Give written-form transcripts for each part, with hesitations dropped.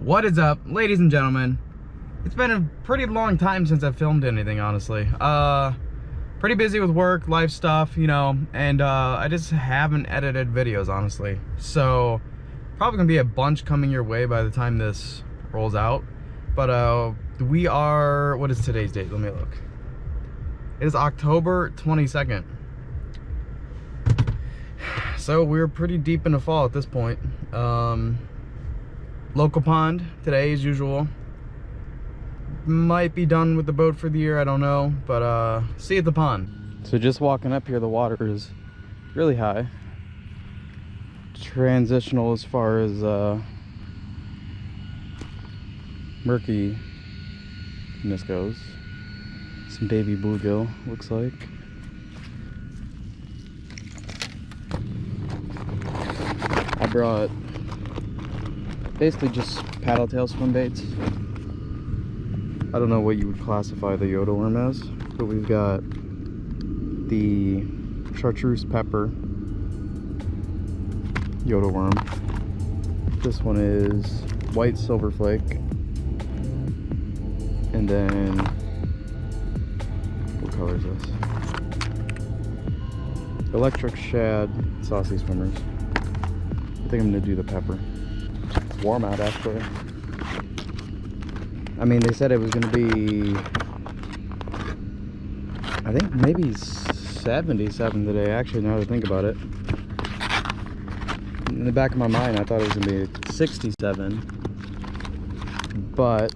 What is up, ladies and gentlemen? It's been a pretty long time since I've filmed anything, honestly. Pretty busy with work, life stuff, you know, and I just haven't edited videos, honestly. So, probably gonna be a bunch coming your way by the time this rolls out. But we are, what is today's date? Let me look. It is October 22nd. So we're pretty deep into fall at this point. Local pond today as usual. Might be done with the boat for the year, I don't know, but see you at the pond. So just walking up here, the water is really high. Transitional as far as murkiness goes. Some baby bluegill, looks like. I brought basically just paddle tail swim baits. I don't know what you would classify the Yoda worm as, but we've got the chartreuse pepper Yoda worm. This one is white silver flake, and then what color is this? Electric shad saucy swimmers. I think I'm gonna do the pepper. It's warm out actually. I mean, they said it was gonna be, I think maybe 77 today, actually, now that I think about it. In the back of my mind, I thought it was gonna be 67. But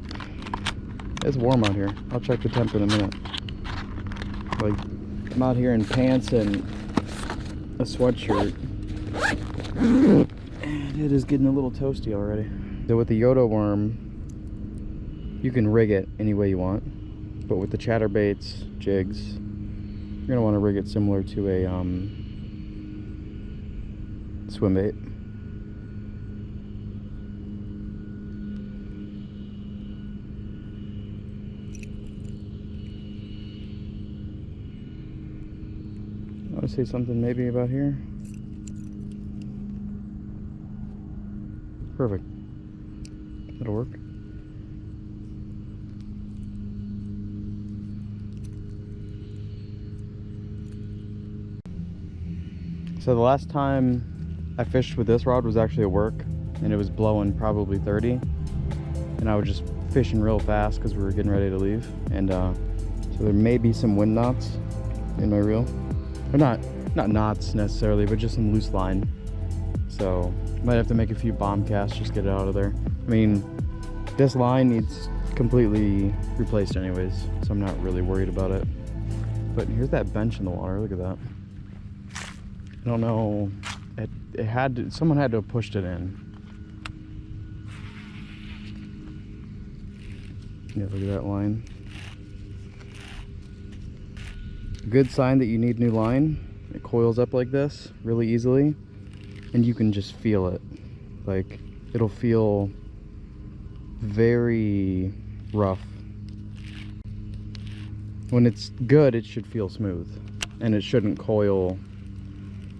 it's warm out here. I'll check the temp in a minute. Like, I'm out here in pants and a sweatshirt. And it is getting a little toasty already. So with the Yoda worm, you can rig it any way you want, but with the chatterbaits, jigs, you're gonna want to rig it similar to a swim bait. I want to say something maybe about here. Perfect. That'll work. So the last time I fished with this rod was actually at work, and it was blowing probably 30, and I was just fishing real fast because we were getting ready to leave, and so there may be some wind knots in my reel, or not knots necessarily, but just some loose line. So might have to make a few bomb casts, just get it out of there. I mean, this line needs completely replaced anyways, so I'm not really worried about it. But here's that bench in the water, look at that. I don't know, it had to, someone had to have pushed it in. Yeah, look at that line. Good sign that you need new line. It coils up like this really easily, and you can just feel it. Like, it'll feel very rough. When it's good, it should feel smooth, and it shouldn't coil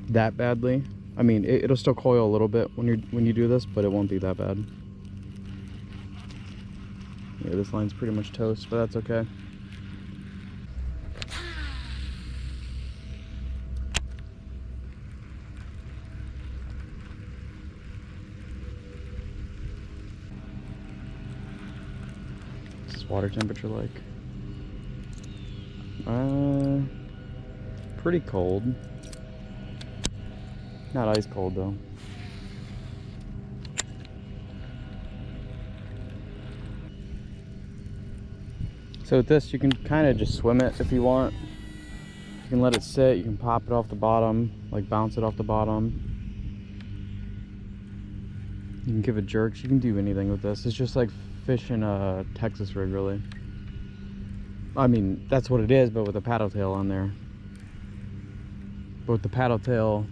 that badly. I mean, it'll still coil a little bit when you do this, but it won't be that bad. Yeah, this line's pretty much toast, but that's okay. What's this water temperature like? Pretty cold. Not ice cold though. So with this, you can kind of just swim it if you want. You can let it sit, you can pop it off the bottom, like bounce it off the bottom. You can give it jerks, you can do anything with this. It's just like fishing a Texas rig, really. I mean, that's what it is, but with a paddle tail on there. But with the paddle tail,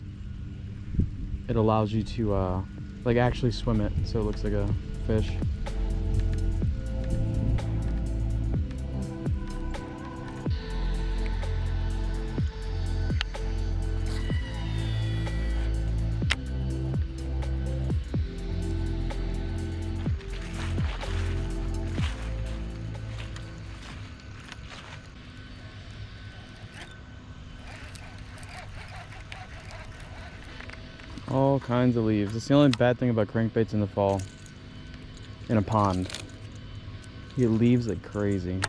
it allows you to like actually swim it, so it looks like a fish. kinds of leaves. It's the only bad thing about crankbaits in the fall. In a pond. You get leaves like crazy.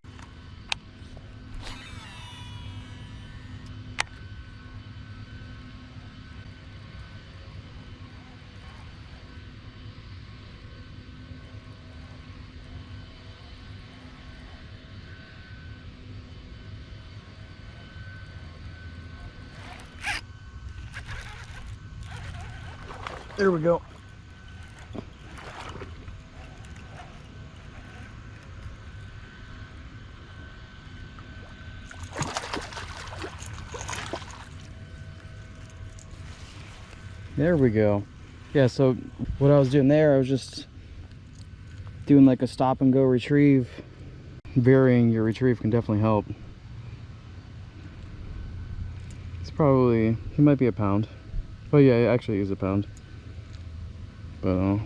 There we go. There we go. Yeah, so what I was doing there, I was just doing like a stop and go retrieve. Varying your retrieve can definitely help. It's probably, he might be a pound. Oh yeah, it actually is a pound. But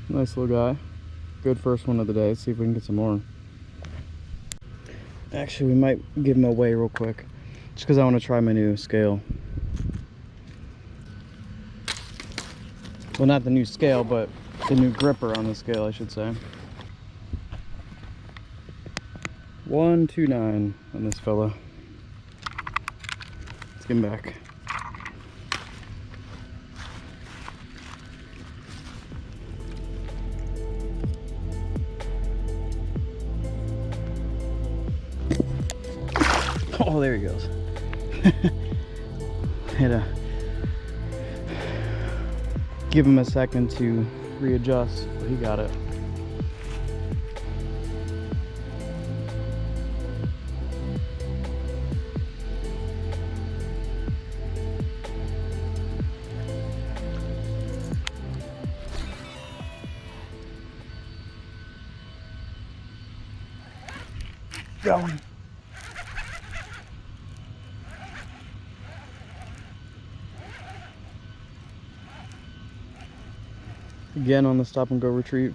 nice little guy. Good first one of the day. Let's see if we can get some more. Actually, we might give him away real quick, just because I want to try my new scale. Well, not the new scale, but the new gripper on the scale, I should say. 129 on this fella. Let's get him back. Oh, there he goes. Had to give him a second to readjust, but he got it. Going. Again on the stop and go retrieve.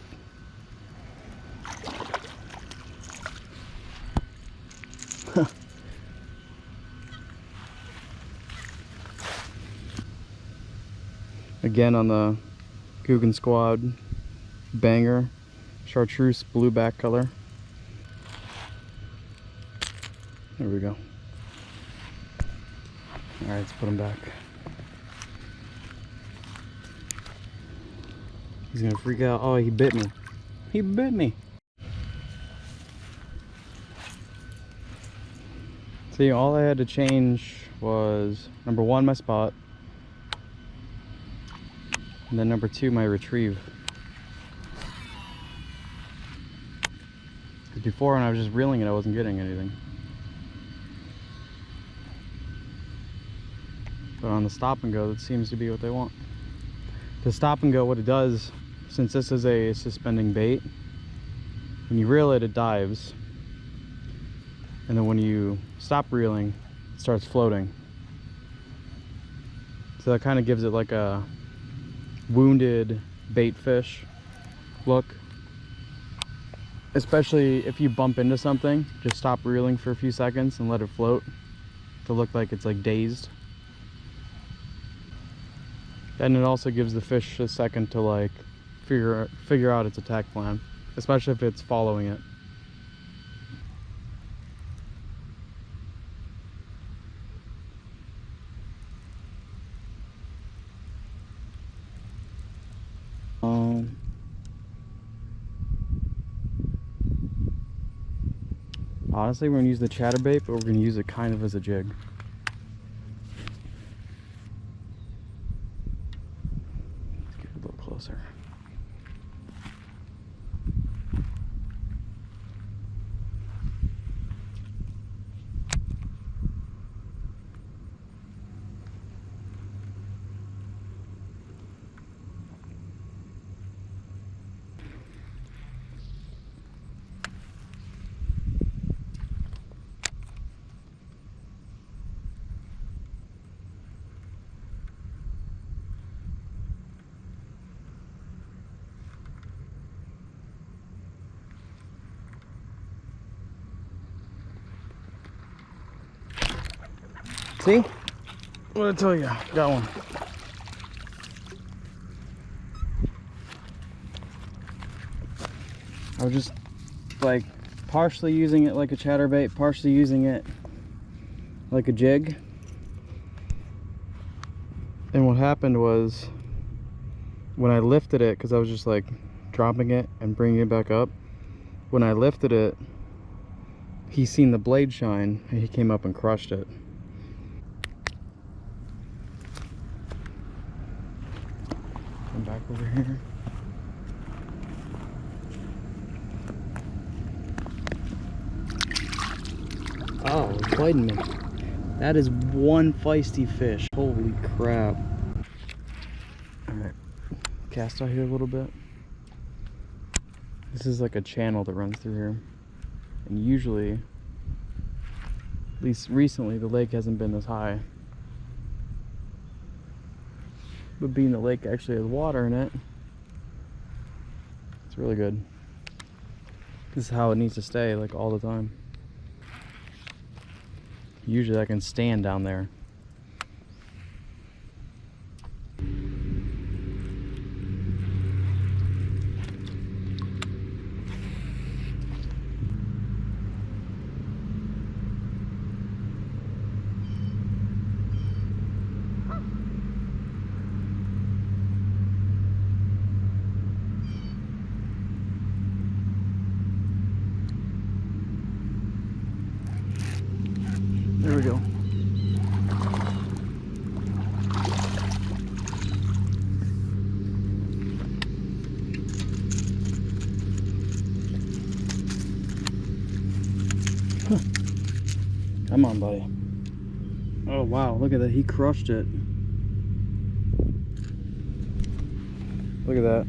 Again on the Guggen Squad banger chartreuse blue back color. There we go. Alright, let's put him back. He's gonna freak out. Oh, he bit me. He bit me. See, all I had to change was number 1, my spot, and then number 2, my retrieve. Because before, when I was just reeling it, I wasn't getting anything. But on the stop and go, that seems to be what they want. The stop and go, what it does, since this is a suspending bait, when you reel it, it dives. And then when you stop reeling, it starts floating. So that kind of gives it like a wounded bait fish look. Especially if you bump into something, just stop reeling for a few seconds and let it float to look like it's like dazed. And it also gives the fish a second to like figure out its attack plan, especially if it's following it. Honestly, we're gonna use the chatterbait, but we're gonna use it kind of as a jig. Let's get a little closer. See? What did I tell you? Got one. I was just like partially using it like a chatterbait, partially using it like a jig. And what happened was when I lifted it, because I was just like dropping it and bringing it back up, when I lifted it, he seen the blade shine and he came up and crushed it. Come back over here. Oh, it's biting me. That is one feisty fish. Holy crap. Alright, cast out here a little bit. This is like a channel that runs through here. And usually, at least recently, the lake hasn't been this high. But being the lake actually has water in it, it's really good. This is how it needs to stay, like all the time. Usually I can stand down there. There we go. Come on, buddy. Oh, wow. Look at that. He crushed it. Look at that.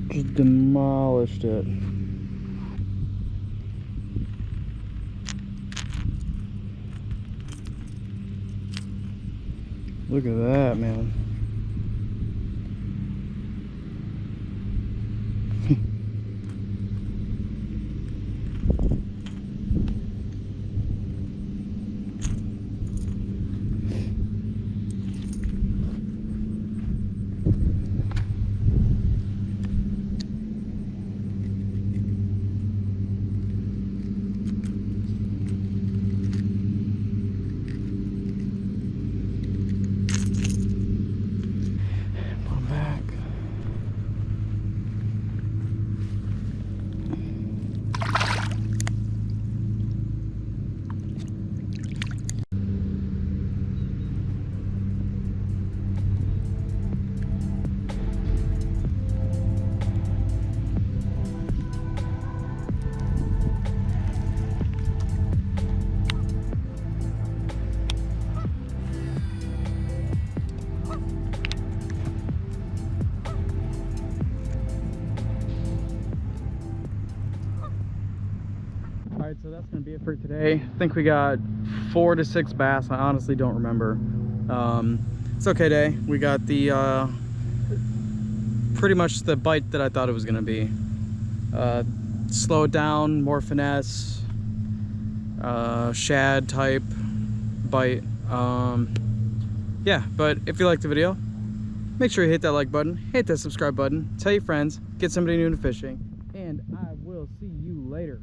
Just demolished it. Look at that, man. Alright, so that's going to be it for today. I think we got 4 to 6 bass. I honestly don't remember. It's okay day. We got the pretty much the bite that I thought it was going to be. Slow it down, more finesse, shad type bite. Yeah, but if you liked the video, make sure you hit that like button, hit that subscribe button, tell your friends, get somebody new into fishing, and I will see you later.